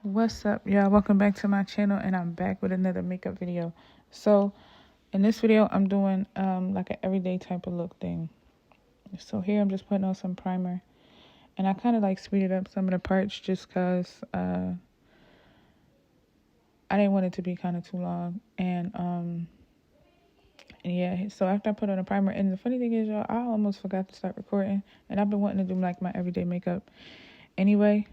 What's up, y'all? Welcome back to my channel, and I'm back with another makeup video. So in this video, I'm doing like an everyday type of look thing. So here I'm just putting on some primer, and I kind of like speeded up some of the parts just because I didn't want it to be kind of too long. And yeah, so after I put on the primer, and the funny thing is, y'all, I almost forgot to start recording, and I've been wanting to do like my everyday makeup anyway.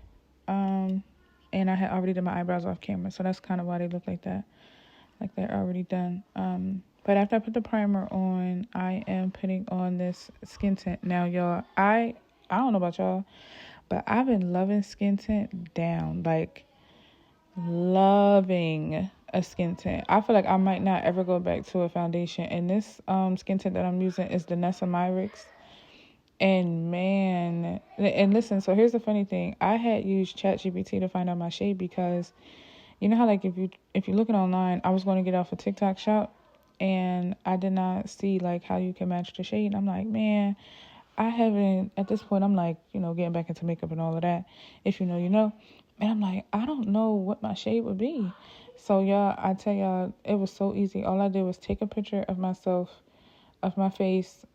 And I had already did my eyebrows off camera, so that's kind of why they look like that. Like they're already done. But after I put the primer on, I am putting on this skin tint. Now, y'all, I don't know about y'all, but I've been loving skin tint down. Like, loving a skin tint. I feel like I might not ever go back to a foundation. And this skin tint that I'm using is the Myrick's. And man, and listen, so here's the funny thing. I had used ChatGPT to find out my shade because you know how like if you're looking online, I was going to get off a TikTok shop and I did not see like how you can match the shade. I'm like, man, I haven't at this point. I'm like, getting back into makeup and all of that. If you know, you know. And I'm like, I don't know what my shade would be. So y'all, I tell y'all, it was so easy. All I did was take a picture of myself, of my face,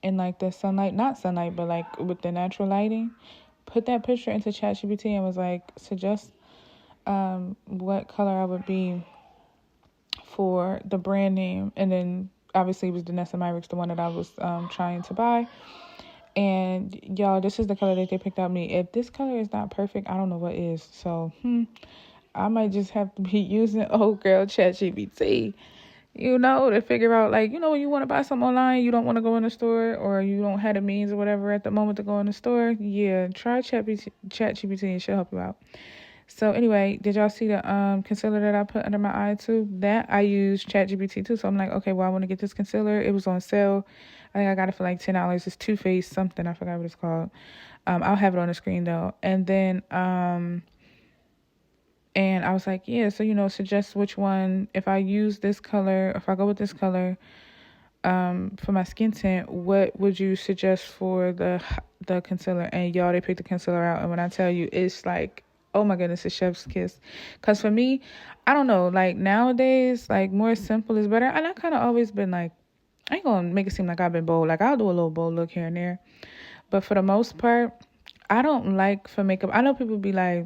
in like the sunlight, not sunlight, but like with the natural lighting. Put that picture into ChatGPT and was like, suggest what color I would be for the brand name, and then obviously it was the Myrick's, the one that I was trying to buy. And y'all, this is the color that they picked out me. If this color is not perfect, I don't know what is. So I might just have to be using old girl ChatGPT, to figure out, like, when you want to buy something online, you don't want to go in the store, or you don't have the means or whatever at the moment to go in the store. Yeah, try ChatGPT and she'll help you out. So anyway, did y'all see the concealer that I put under my eye too? That I used ChatGPT too. So I'm like, okay, well, I want to get this concealer. It was on sale. I think I got it for like $10. It's Too Faced something. I forgot what it's called. I'll have it on the screen though. And then and I was like, yeah, so suggest which one, if I use this color, if I go with this color for my skin tint, what would you suggest for the concealer? And y'all, they picked the concealer out, and when I tell you, it's like, oh my goodness, it's chef's kiss. Because for me, I don't know, like nowadays, like more simple is better. And I kind of always been like, I ain't gonna make it seem like I've been bold. Like I'll do a little bold look here and there, but for the most part, I don't like for makeup. I know people be like,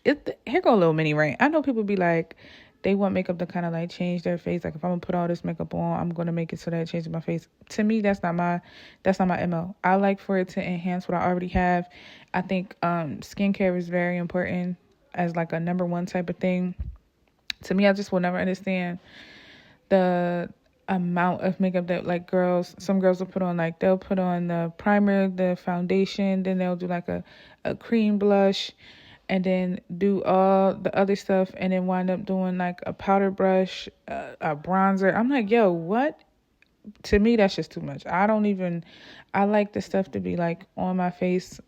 here go a little mini rant. I know people be like, they want makeup to kind of like change their face. Like if I'm gonna put all this makeup on, I'm gonna make it so that it changes my face. To me, that's not my MO. I like for it to enhance what I already have. I think skincare is very important as like a number one type of thing. To me, I just will never understand the amount of makeup that like some girls will put on. Like they'll put on the primer, the foundation, then they'll do like a cream blush, and then do all the other stuff, and then wind up doing like a powder brush, a bronzer. I'm like, yo, what? To me, that's just too much. I like the stuff to be like on my face,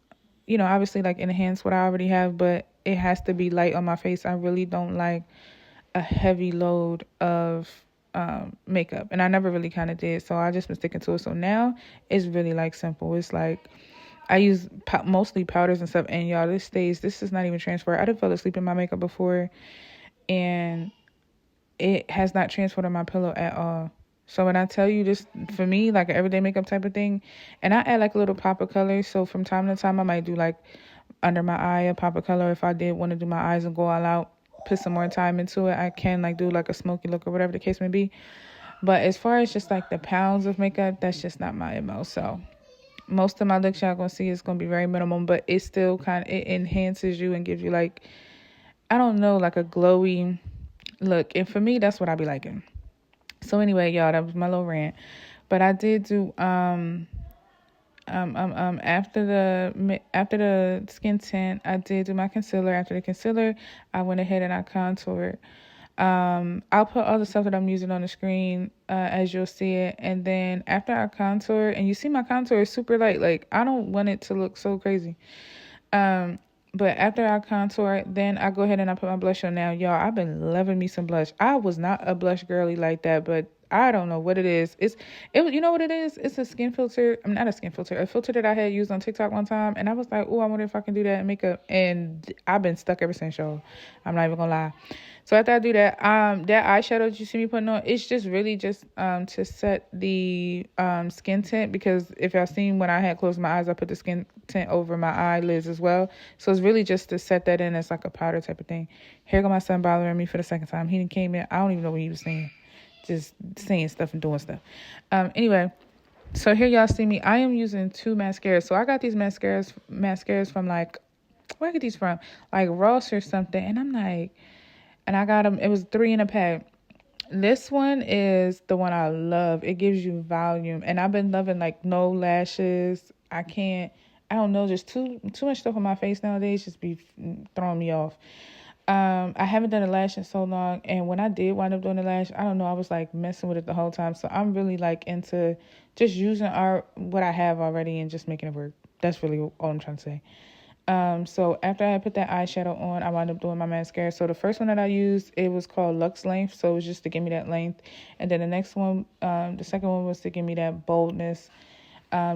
obviously like enhance what I already have, but it has to be light on my face. I really don't like a heavy load of makeup, and I never really kind of did, so I just been sticking to it. So now it's really like simple. It's like I use mostly powders and stuff, and y'all, this is not even transfer. I done fell asleep in my makeup before, and it has not transferred on my pillow at all. So when I tell you this, for me, like an everyday makeup type of thing, and I add like a little pop of color. So from time to time, I might do like under my eye a pop of color. If I did want to do my eyes and go all out, put some more time into it, I can like do like a smoky look or whatever the case may be. But as far as just like the pounds of makeup, that's just not my MO. So most of my looks y'all gonna see is gonna be very minimum, but it still it enhances you and gives you like, I don't know, like a glowy look. And for me, that's what I be liking. So anyway, y'all, that was my little rant. But I did do after the skin tint, I did do my concealer. After the concealer, I went ahead and I contoured. I'll put all the stuff that I'm using on the screen as you'll see it. And then after I contour, and you see my contour is super light, like I don't want it to look so crazy. But after I contour, then I go ahead and I put my blush on. Now, y'all, I've been loving me some blush. I was not a blush girly like that, but I don't know what it is. You know what it is? It's a skin filter. I'm not a skin filter. A filter that I had used on TikTok one time, and I was like, oh, I wonder if I can do that in makeup. And I've been stuck ever since, y'all. I'm not even gonna lie. So after I do that, that eyeshadow that you see me putting on, it's just really just to set the skin tint, because if y'all seen when I had closed my eyes, I put the skin tint over my eyelids as well. So it's really just to set that in as like a powder type of thing. Here go my son bothering me for the second time. He didn't came in. I don't even know what he was saying. Just saying stuff and doing stuff. Anyway, so here y'all see me. I am using 2 mascaras. So I got these mascaras from like, where I get these from? Like Ross or something. And I'm like, and I got them, it was 3 in a pack. This one is the one I love. It gives you volume. And I've been loving like no lashes. I don't know, just too much stuff on my face nowadays just be throwing me off. I haven't done a lash in so long, and when I did wind up doing a lash, I don't know, I was like messing with it the whole time. So I'm really like into just using what I have already and just making it work. That's really all I'm trying to say. So after I put that eyeshadow on, I wound up doing my mascara. So the first one that I used, it was called Luxe Length. So it was just to give me that length. And then the next one, the second one was to give me that boldness,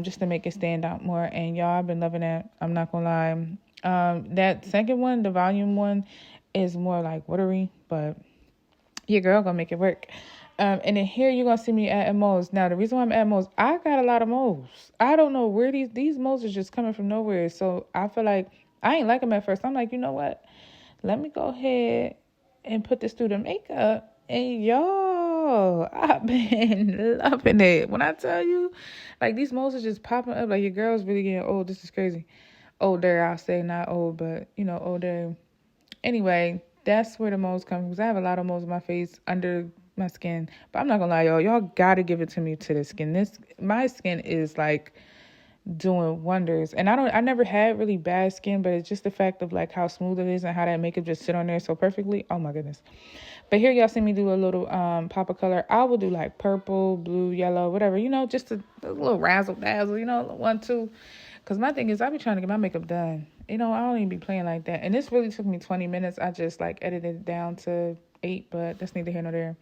just to make it stand out more. And y'all, I've been loving that. I'm not gonna lie. That second one, the volume one, is more like watery, but your girl gonna make it work. And then here you're gonna see me adding moles. Now the reason why I'm adding moles, I got a lot of moles. I don't know where these moles are just coming from nowhere. So I feel like I ain't like them at first. I'm like, you know what? Let me go ahead and put this through the makeup. And y'all, I've been loving it. When I tell you, like these moles are just popping up. Like your girl's really getting old. This is crazy. Older, I'll say, not old, but older. Anyway, that's where the moles come from, because I have a lot of moles on my face under my skin. But I'm not gonna lie, y'all gotta give it to me to the skin. My skin is like doing wonders. And I never had really bad skin, but it's just the fact of like how smooth it is and how that makeup just sit on there so perfectly. Oh my goodness. But here y'all see me do a little pop of color. I will do like purple, blue, yellow, whatever, just a little razzle dazzle, 1, 2. Because my thing is, I be trying to get my makeup done. I don't even be playing like that. And this really took me 20 minutes. I just like edited it down to 8, but that's neither here nor there.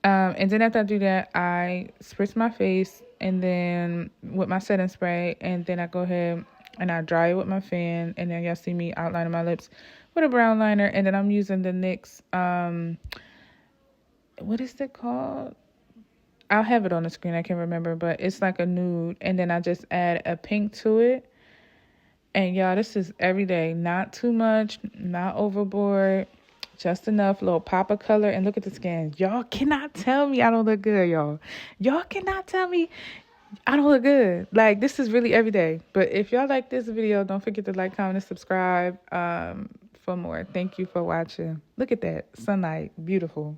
And then after I do that, I spritz my face and then with my setting spray. And then I go ahead and I dry it with my fan. And then y'all see me outlining my lips with a brown liner. And then I'm using the NYX, what is it called? I'll have it on the screen. I can't remember, but it's like a nude. And then I just add a pink to it. And y'all, this is every day. Not too much, not overboard. Just enough, little pop of color. And look at the skin. Y'all cannot tell me I don't look good, y'all. Y'all cannot tell me I don't look good. Like, this is really every day. But if y'all like this video, don't forget to like, comment, and subscribe for more. Thank you for watching. Look at that. Sunlight. Beautiful.